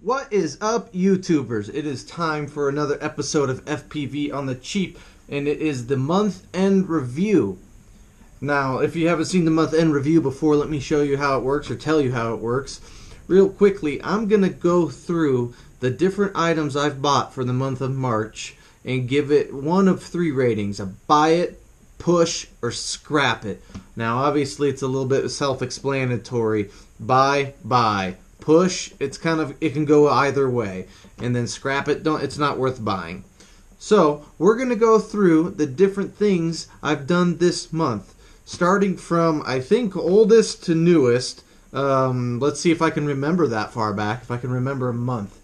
What is up, YouTubers? It is time for another episode of FPV on the cheap, and it is the month-end review. Now, if you haven't seen the month-end review before, let me show you how it works, or tell you how it works. Real quickly, I'm going to go through the different items I've bought for the month of March and give it one of three ratings: a buy it, push, or scrap it. Now, obviously, it's a little bit self-explanatory. Buy. Push, it can go either way. And then scrap it, it's not worth buying. So, we're going to go through the different things I've done this month. Starting from, I think, oldest to newest. Let's see if I can remember that far back, if I can remember a month.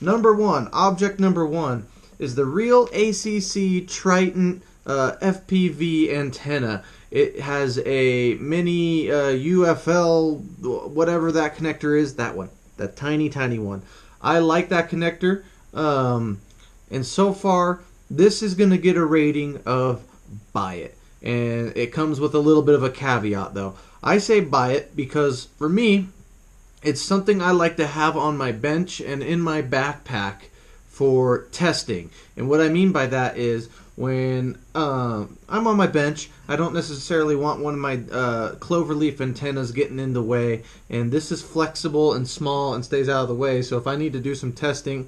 Object number one, is the Real ACC Triton FPV antenna. It has a mini UFL, whatever that connector is, that one. That tiny one. I like that connector. And so far, this is going to get a rating of buy it. And it comes with a little bit of a caveat, though. I say buy it because, for me, it's something I like to have on my bench and in my backpack for testing. And what I mean by that is, when I'm on my bench, I don't necessarily want one of my cloverleaf antennas getting in the way, and this is flexible and small and stays out of the way. So if I need to do some testing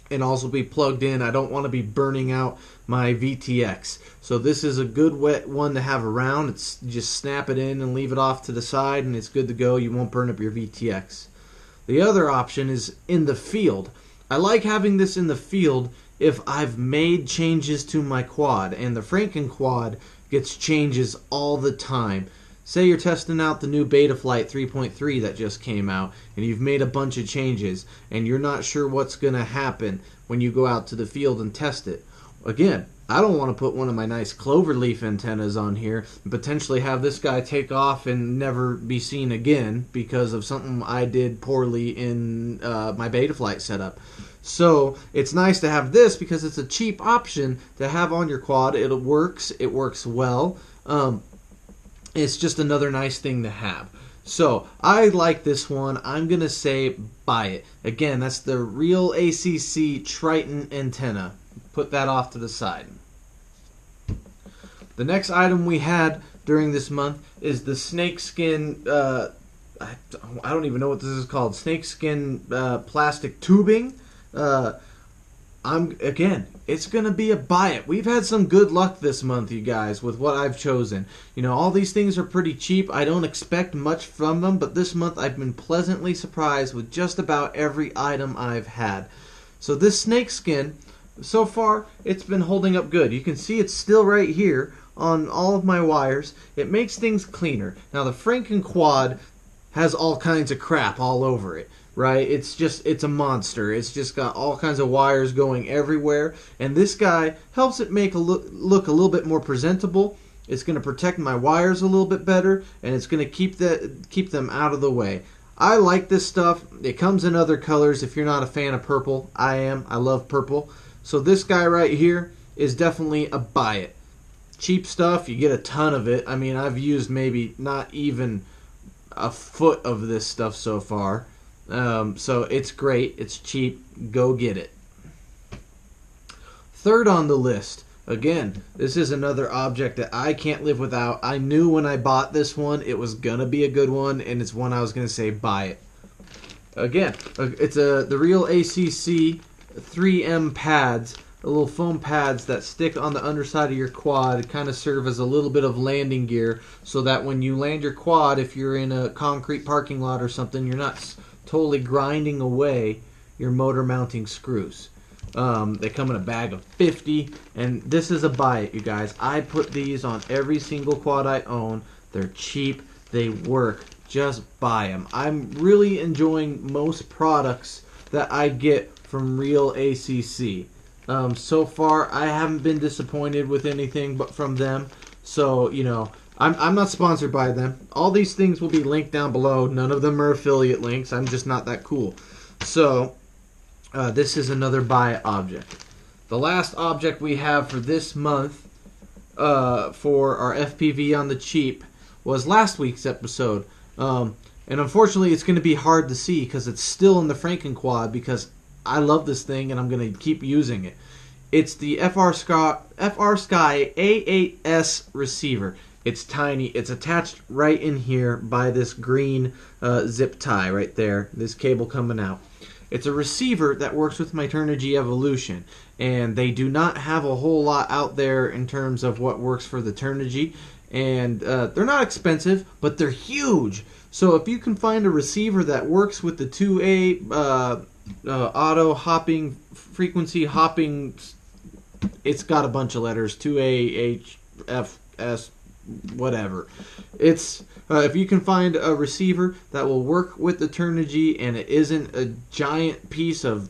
and also be plugged in, I don't want to be burning out my VTX. So this is a good one to have around. It's just snap it in and leave it off to the side, and it's good to go. You won't burn up your VTX. The other option is in the field. I like having this in the field if I've made changes to my quad, and the Franken quad gets changes all the time. Say you're testing out the new Betaflight 3.3 that just came out, and you've made a bunch of changes, and you're not sure what's going to happen when you go out to the field and test it. Again, I don't want to put one of my nice cloverleaf antennas on here and potentially have this guy take off and never be seen again because of something I did poorly in my Betaflight setup. So it's nice to have this because it's a cheap option to have on your quad. It works well. It's just another nice thing to have. So I like this one. I'm going to say buy it. Again, that's the Real ACC Triton antenna. Put that off to the side. The next item we had during this month is the snakeskin, I don't even know what this is called, snakeskin plastic tubing. It's going to be a buy it. We've had some good luck this month, you guys, with what I've chosen. You know, all these things are pretty cheap. I don't expect much from them, but this month I've been pleasantly surprised with just about every item I've had. So this snakeskin, so far, it's been holding up good. You can see it's still right here on all of my wires. It makes things cleaner. Now, the Franken quad has all kinds of crap all over it. Right? It's a monster. It's just got all kinds of wires going everywhere. And this guy helps it make look a little bit more presentable. It's going to protect my wires a little bit better, and it's going to keep them out of the way. I like this stuff. It comes in other colors if you're not a fan of purple. I am. I love purple. So this guy right here is definitely a buy it. Cheap stuff. You get a ton of it. I mean, I've used maybe not even a foot of this stuff so far. So it's great. It's cheap. Go get it. Third on the list. Again, this is another object that I can't live without. I knew when I bought this one it was going to be a good one, and it's one I was going to say buy it. Again, it's the Real ACC 3M pads. The little foam pads that stick on the underside of your quad kind of serve as a little bit of landing gear so that when you land your quad, if you're in a concrete parking lot or something, you're not totally grinding away your motor mounting screws. They come in a bag of 50, and this is a buy it, you guys. I put these on every single quad I own. They're cheap. They work. Just buy them. I'm really enjoying most products that I get from Real ACC. So far, I haven't been disappointed with anything but from them. So, you know, I'm not sponsored by them. All these things will be linked down below. None of them are affiliate links. I'm just not that cool. So, this is another buy object. The last object we have for this month for our FPV on the cheap was last week's episode. And unfortunately, it's going to be hard to see because it's still in the Franken-Quad, because I love this thing and I'm going to keep using it. It's the FR Sky A8S receiver. It's tiny. It's attached right in here by this green zip tie right there, this cable coming out. It's a receiver that works with my Turnigy Evolution, and they do not have a whole lot out there in terms of what works for the Turnigy, and they're not expensive, but they're huge. So if you can find a receiver that works with the 2A auto hopping, frequency hopping, it's got a bunch of letters, 2A, H, F, S, whatever. It's if you can find a receiver that will work with the Turnigy and it isn't a giant piece of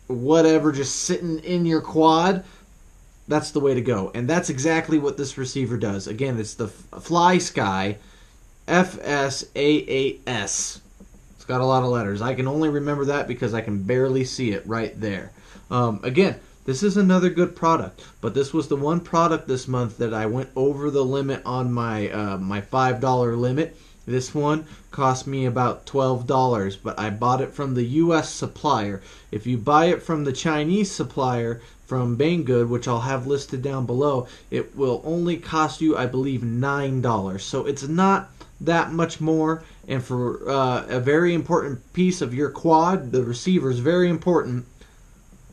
whatever just sitting in your quad, that's the way to go. And that's exactly what this receiver does. Again, it's the Fly Sky FS-A8S. It's got a lot of letters. I can only remember that because I can barely see it right there. Again, this is another good product, but this was the one product this month that I went over the limit on my my $5 limit. This one cost me about $12, but I bought it from the U.S. supplier. If you buy it from the Chinese supplier, from Banggood, which I'll have listed down below, it will only cost you, I believe, $9. So it's not that much more, and for a very important piece of your quad, the receiver is very important.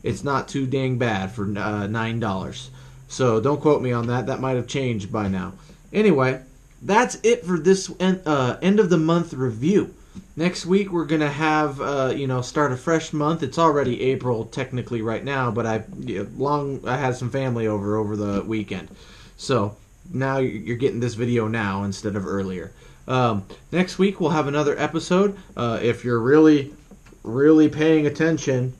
It's not too dang bad for $9. So don't quote me on that. That might have changed by now. Anyway, that's it for this end of the month review. Next week we're gonna have start a fresh month. It's already April technically right now, but I had some family over the weekend, so now you're getting this video now instead of earlier. Next week we'll have another episode. If you're really paying attention,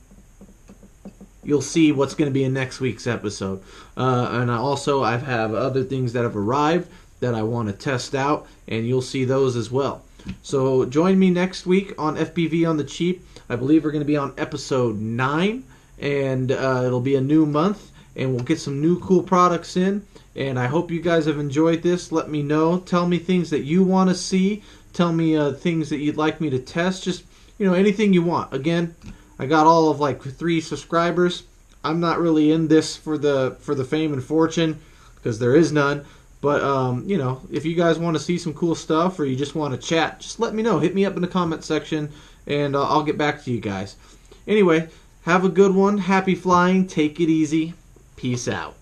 you'll see what's going to be in next week's episode. And I have other things that have arrived that I want to test out, and you'll see those as well. So join me next week on FPV on the Cheap. I believe we're going to be on episode 9, and it'll be a new month, and we'll get some new cool products in. And I hope you guys have enjoyed this. Let me know. Tell me things that you want to see. Tell me things that you'd like me to test. Just, anything you want. Again, I got all of 3 subscribers. I'm not really in this for the fame and fortune, because there is none. But if you guys want to see some cool stuff, or you just want to chat, just let me know. Hit me up in the comment section, and I'll get back to you guys. Anyway, have a good one. Happy flying. Take it easy. Peace out.